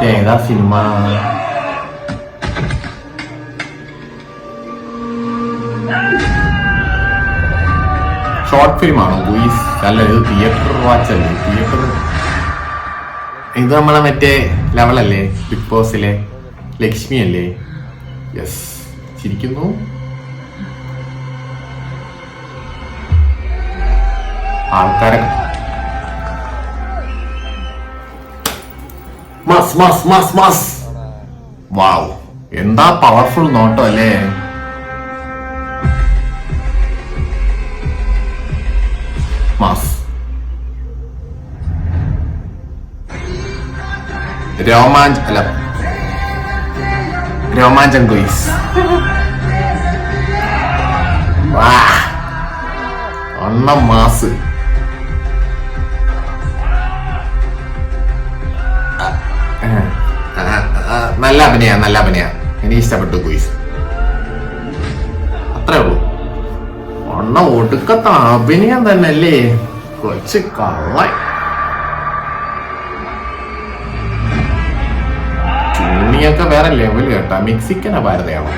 ഏതാ cinema? Short film ആണോ guys? അല്ല, ഇത് തിയേറ്റർ വാച്ച് അല്ലേ? തിയേറ്റർ ഇത് നമ്മളെ മറ്റേ ലെവലല്ലേ, ബിഗ് ബോസിലെ ലക്ഷ്മി അല്ലേ? യെസ്, ചിരിക്കുന്നു. ആൾക്കാരെ മസ് മസ് മസ് മസ്. വാവ്, എന്താ പവർഫുൾ നോട്ടോ അല്ലേ? മസ് രോമാഞ്ചം ഗുയിസ്. ഒണ്ണം മാസ്. നല്ല അഭിനയ, നല്ല അഭിനയ. എനിക്ക് ഇഷ്ടപ്പെട്ടു ഗുയിസ്. അത്രേ ഉള്ളൂ. ഒണ്ണം ഒടുക്കത്തെ അഭിനയം തന്നെ അല്ലേ? കൊച്ചു കള്ള. ചൂണിയൊക്കെ വേറെ ലെവൽ കേട്ടാ. മെക്സിക്കൻ ഭാരതയാണോ?